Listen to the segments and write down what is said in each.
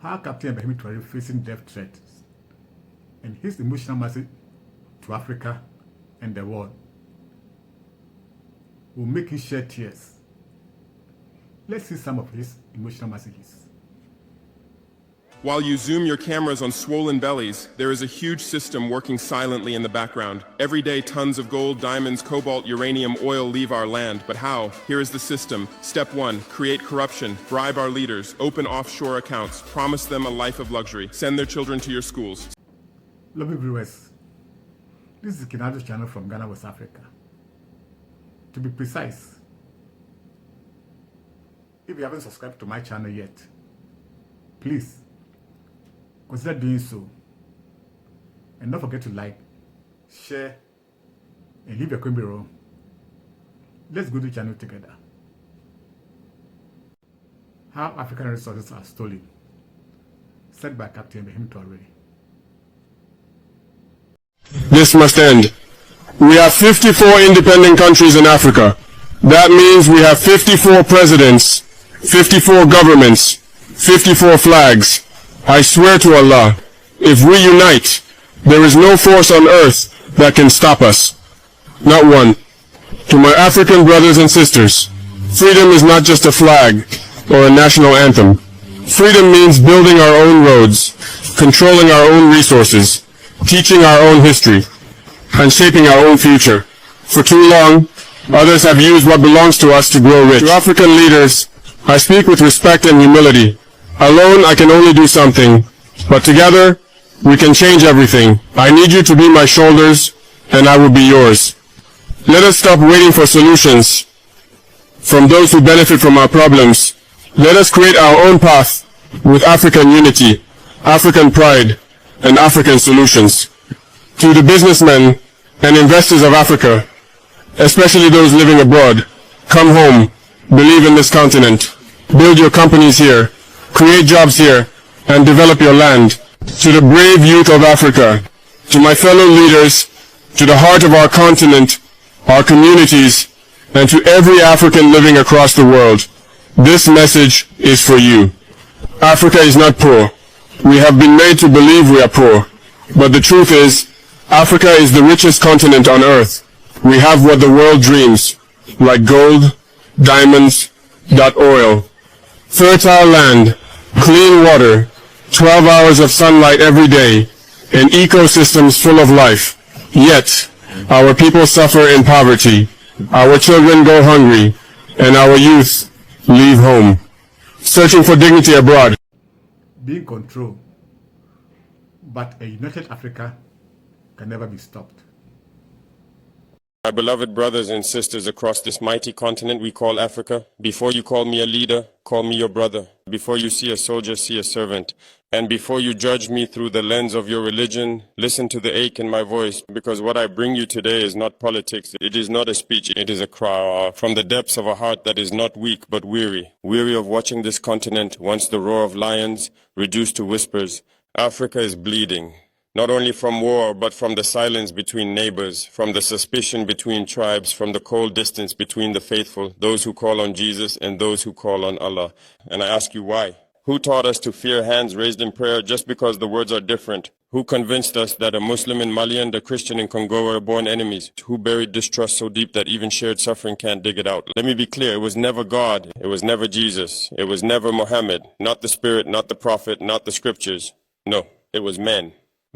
how Captain Ibrahim Traoré facing death threats and his emotional message to Africa and the world will make you shed tears. Let's see some of his emotional messages. While you zoom your cameras on swollen bellies, there is a huge system working silently in the background. Every day, tons of gold, diamonds, cobalt, uranium, oil leave our land. But how? Here is the system. Step 1, create corruption, bribe our leaders, open offshore accounts, promise them a life of luxury, send their children to your schools. Lovely viewers, this is Kinado's channel from Ghana, West Africa. To be precise, if you haven't subscribed to my channel yet, please consider doing so. And don't forget to like, share, and leave your comment below. Let's go to the channel together. How African resources are stolen, said by Captain Ibrahim Traoré. This must end. We have 54 independent countries in Africa. That means we have 54 presidents, 54 governments, 54 flags. I swear to Allah, if we unite, there is no force on earth that can stop us. Not one. To my African brothers and sisters, freedom is not just a flag or a national anthem. Freedom means building our own roads, controlling our own resources, teaching our own history, and shaping our own future. For too long, others have used what belongs to us to grow rich. To African leaders, I speak with respect and humility. Alone, I can only do something, but together, we can change everything. I need you to be my shoulders, and I will be yours. Let us stop waiting for solutions from those who benefit from our problems. Let us create our own path with African unity, African pride, and African solutions. To the businessmen and investors of Africa, especially those living abroad, come home, believe in this continent, build your companies here, create jobs here, and develop your land. To the brave youth of Africa, to my fellow leaders, to the heart of our continent, our communities, and to every African living across the world, this message is for you. Africa is not poor. We have been made to believe we are poor. But the truth is, Africa is the richest continent on earth. We have what the world dreams, like gold, diamonds, oil, fertile land, clean water, 12 hours of sunlight every day, and ecosystems full of life. Yet, our people suffer in poverty, our children go hungry, and our youth leave home, searching for dignity abroad. Being controlled, but a united Africa can never be stopped. My beloved brothers and sisters across this mighty continent we call Africa, before you call me a leader, call me your brother. Before you see a soldier, see a servant. And before you judge me through the lens of your religion, listen to the ache in my voice, because what I bring you today is not politics, it is not a speech, it is a cry from the depths of a heart that is not weak but weary. Weary of watching this continent, once the roar of lions, reduced to whispers. Africa is bleeding. Not only from war, but from the silence between neighbors, from the suspicion between tribes, from the cold distance between the faithful, those who call on Jesus and those who call on Allah. And I ask you why? Who taught us to fear hands raised in prayer just because the words are different? Who convinced us that a Muslim in Mali and a Christian in Congo are born enemies? Who buried distrust so deep that even shared suffering can't dig it out? Let me be clear, it was never God, it was never Jesus, it was never Muhammad, not the Spirit, not the Prophet, not the Scriptures. No, it was men.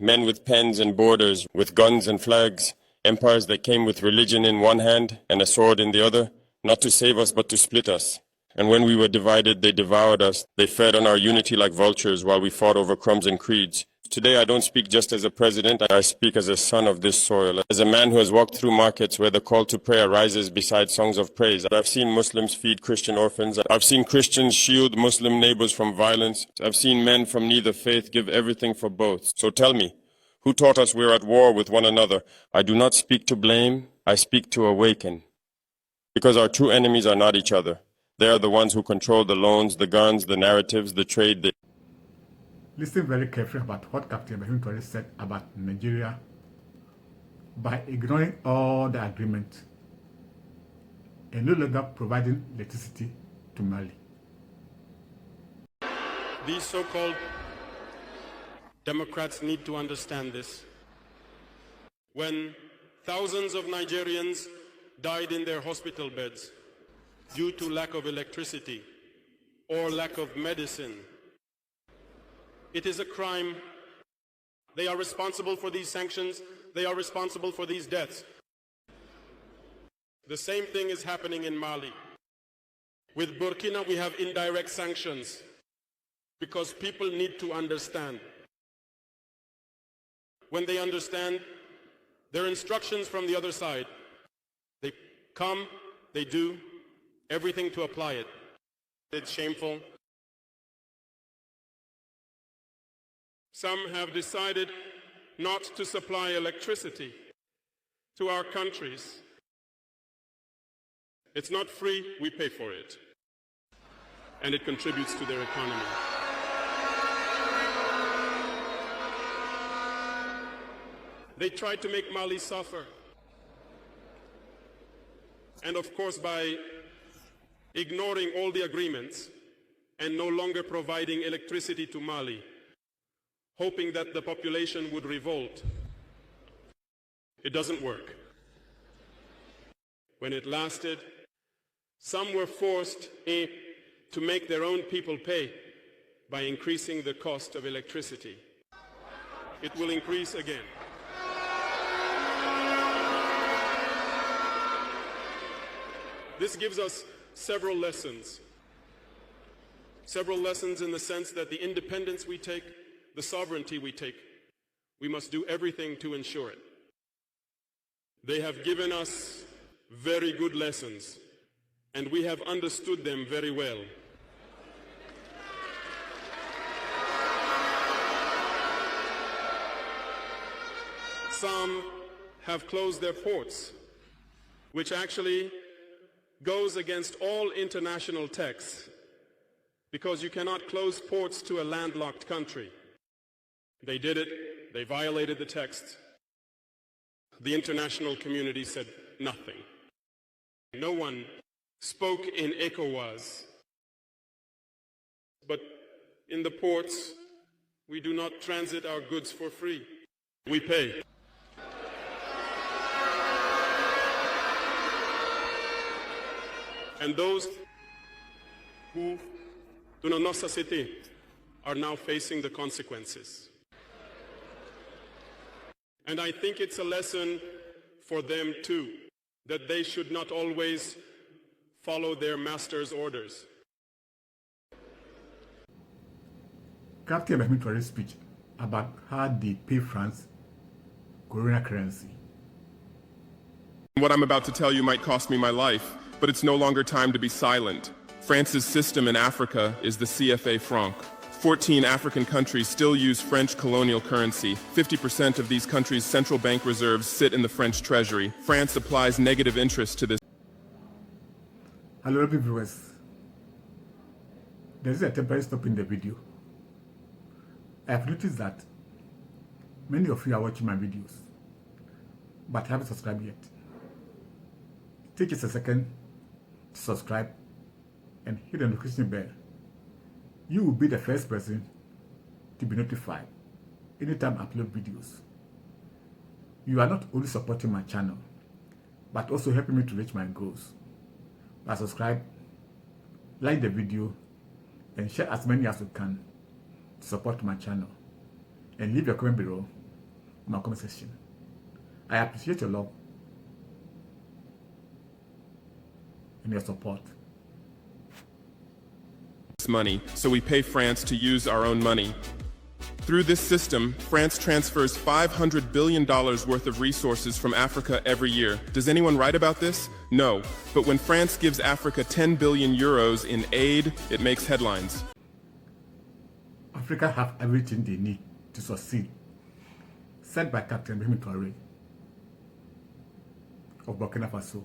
Men with pens and borders, with guns and flags, empires that came with religion in one hand and a sword in the other, not to save us but to split us. And when we were divided, they devoured us. They fed on our unity like vultures while we fought over crumbs and creeds. Today I don't speak just as a president, I speak as a son of this soil, as a man who has walked through markets where the call to prayer rises beside songs of praise. I've seen Muslims feed Christian orphans. I've seen Christians shield Muslim neighbors from violence. I've seen men from neither faith give everything for both. So tell me, who taught us we're at war with one another? I do not speak to blame, I speak to awaken. Because our true enemies are not each other. They are the ones who control the loans, the guns, the narratives, the trade. Listen very carefully about what Captain Ibrahim Traoré said about Nigeria by ignoring all the agreement and no longer providing electricity to Mali. These so-called Democrats need to understand this. When thousands of Nigerians died in their hospital beds due to lack of electricity or lack of medicine, it is a crime. They are responsible for these sanctions. They are responsible for these deaths. The same thing is happening in Mali. With Burkina, we have indirect sanctions because people need to understand. When they understand, there are instructions from the other side. They come, they do everything to apply it. It's shameful. Some have decided not to supply electricity to our countries. It's not free, we pay for it. And it contributes to their economy. They tried to make Mali suffer. And of course, by ignoring all the agreements and no longer providing electricity to Mali, hoping that the population would revolt, it doesn't work. When it lasted, some were forced to make their own people pay by increasing the cost of electricity. It will increase again. This gives us several lessons. Several lessons in the sense that the independence we take, the sovereignty we take, we must do everything to ensure it. They have given us very good lessons, and we have understood them very well. Some have closed their ports, which actually goes against all international texts, because you cannot close ports to a landlocked country. They did it. They violated the text. The international community said nothing. No one spoke in ECOWAS. But in the ports, we do not transit our goods for free. We pay. And those who do not société are now facing the consequences. And I think it's a lesson for them too, that they should not always follow their master's orders. Captain Traoré's speech about how they pay France Corona currency. What I'm about to tell you might cost me my life, but it's no longer time to be silent. France's system in Africa is the CFA franc. 14 African countries still use French colonial currency. 50% of these countries' central bank reserves sit in the French treasury. France applies negative interest to this. Hello, viewers. There is a temporary stop in the video. I have noticed that many of you are watching my videos, but haven't subscribed yet. Take just a second to subscribe and hit the notification bell. You will be the first person to be notified anytime I upload videos. You are not only supporting my channel, but also helping me to reach my goals. By subscribe, like the video, and share as many as you can to support my channel. And leave your comment below in my comment section. I appreciate your love and your support. Money, so we pay France to use our own money. Through this system, France transfers $500 billion worth of resources from Africa every year. Does anyone write about this? No. But when France gives Africa 10 billion euros in aid, it makes headlines. Africa have everything they need to succeed, said by Captain Traoré of Burkina Faso.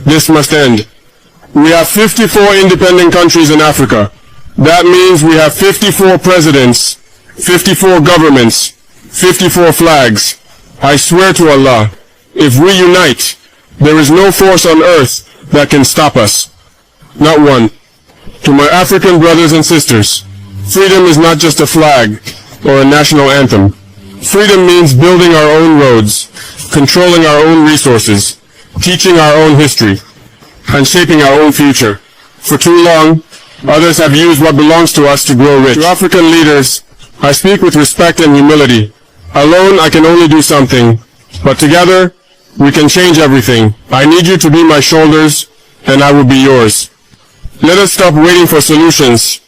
This must end. We have 54 independent countries in Africa. That means we have 54 presidents, 54 governments, 54 flags. I swear to Allah, if we unite, there is no force on earth that can stop us. Not one. To my African brothers and sisters, freedom is not just a flag or a national anthem. Freedom means building our own roads, controlling our own resources, teaching our own history, and shaping our own future. For too long, others have used what belongs to us to grow rich. To African leaders, I speak with respect and humility. Alone, I can only do something, but together, we can change everything. I need you to be my shoulders, and I will be yours. Let us stop waiting for solutions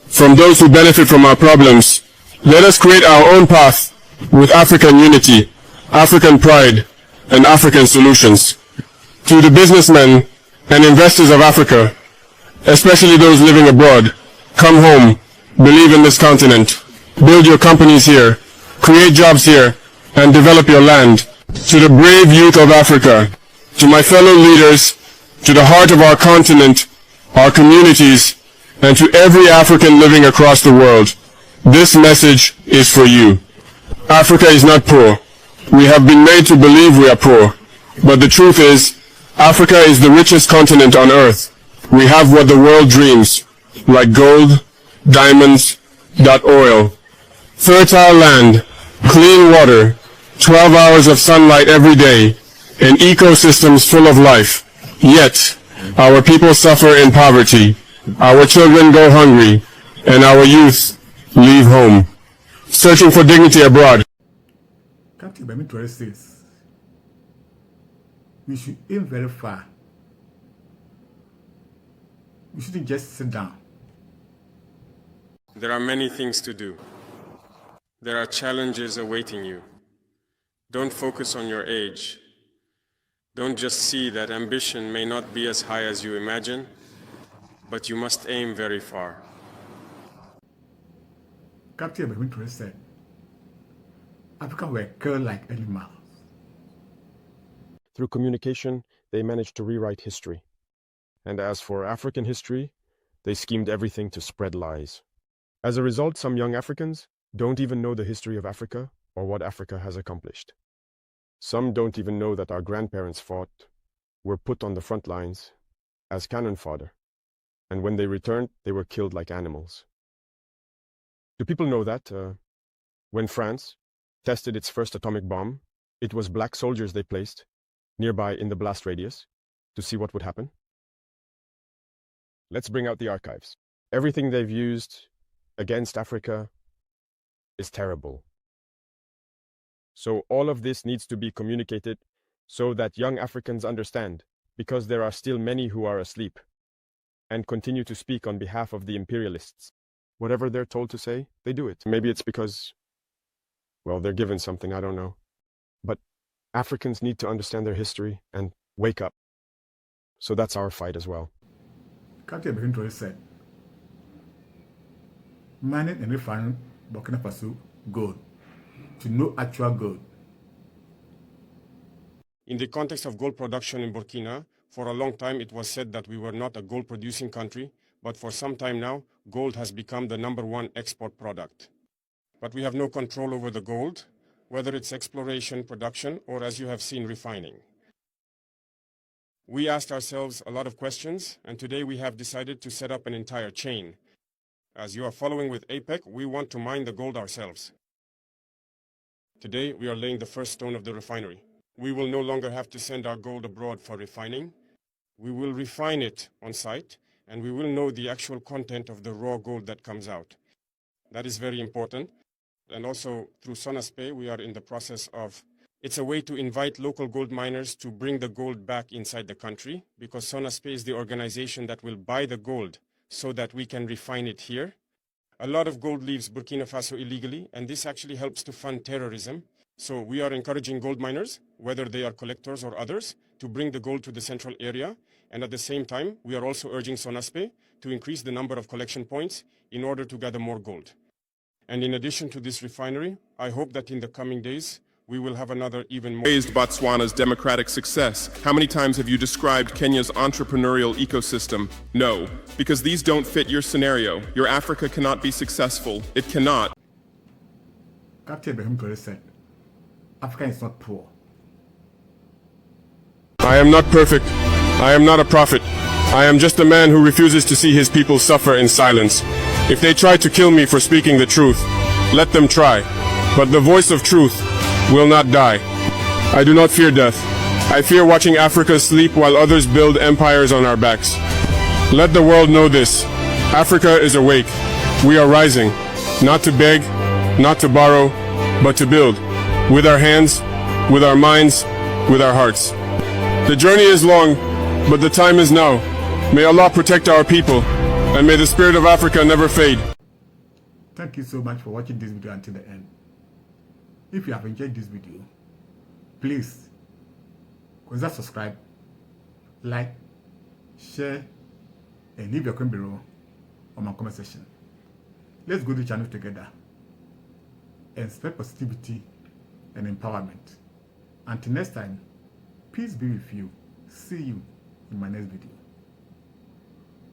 from those who benefit from our problems. Let us create our own path with African unity, African pride, and African solutions. To the businessmen and investors of Africa, especially those living abroad, come home, believe in this continent, build your companies here, create jobs here, and develop your land. To the brave youth of Africa, to my fellow leaders, to the heart of our continent, our communities, and to every African living across the world, this message is for you. Africa is not poor. We have been made to believe we are poor. But the truth is, Africa is the richest continent on earth. We have what the world dreams, like gold, diamonds, oil, fertile land, clean water, 12 hours of sunlight every day, and ecosystems full of life. Yet, our people suffer in poverty, our children go hungry, and our youth leave home, searching for dignity abroad. Captain Traoré says we should aim very far. We shouldn't just sit down. There are many things to do. There are challenges awaiting you. Don't focus on your age. Don't just see that ambition may not be as high as you imagine, but you must aim very far. Captain Traoré said, Africans were killed like animals. Through communication, they managed to rewrite history. And as for African history, they schemed everything to spread lies. As a result, some young Africans don't even know the history of Africa or what Africa has accomplished. Some don't even know that our grandparents fought, were put on the front lines as cannon fodder, and when they returned, they were killed like animals. Do people know that when France tested its first atomic bomb, it was black soldiers they placed nearby in the blast radius to see what would happen? Let's bring out the archives. Everything they've used against Africa is terrible. So all of this needs to be communicated so that young Africans understand, because there are still many who are asleep and continue to speak on behalf of the imperialists. Whatever they're told to say, they do it. Maybe it's because, well, they're given something, I don't know. But Africans need to understand their history and wake up. So that's our fight as well. Captain Traoré said, mining and refining Burkina Faso gold to no actual gold. In the context of gold production in Burkina, for a long time it was said that we were not a gold-producing country, but for some time now, gold has become the #1 export product. But we have no control over the gold, whether it's exploration, production, or as you have seen, refining. We asked ourselves a lot of questions, and today we have decided to set up an entire chain. As you are following with APEC, we want to mine the gold ourselves. Today, we are laying the first stone of the refinery. We will no longer have to send our gold abroad for refining. We will refine it on site, and we will know the actual content of the raw gold that comes out. That is very important. And also, through Sonaspe, we are in the process of, it's a way to invite local gold miners to bring the gold back inside the country, because Sonaspe is the organization that will buy the gold so that we can refine it here. A lot of gold leaves Burkina Faso illegally, and this actually helps to fund terrorism. So we are encouraging gold miners, whether they are collectors or others, to bring the gold to the central area. And at the same time, we are also urging Sonaspe to increase the number of collection points in order to gather more gold. And in addition to this refinery, I hope that in the coming days, we will have another even more. Praised Botswana's democratic success. How many times have you described Kenya's entrepreneurial ecosystem? No, because these don't fit your scenario. Your Africa cannot be successful. It cannot. Captain Traoré said, Africa is not poor. I am not perfect. I am not a prophet. I am just a man who refuses to see his people suffer in silence. If they try to kill me for speaking the truth, let them try. But the voice of truth will not die. I do not fear death. I fear watching Africa sleep while others build empires on our backs. Let the world know this. Africa is awake. We are rising, not to beg, not to borrow, but to build. With our hands, with our minds, with our hearts. The journey is long, but the time is now. May Allah protect our people, and may the spirit of Africa never fade. Thank you so much for watching this video until the end. If you have enjoyed this video, please consider subscribe, like, share, and leave your comment below on my comment section. Let's go to the channel together and spread positivity and empowerment. Until next time, peace be with you. See you in my next video.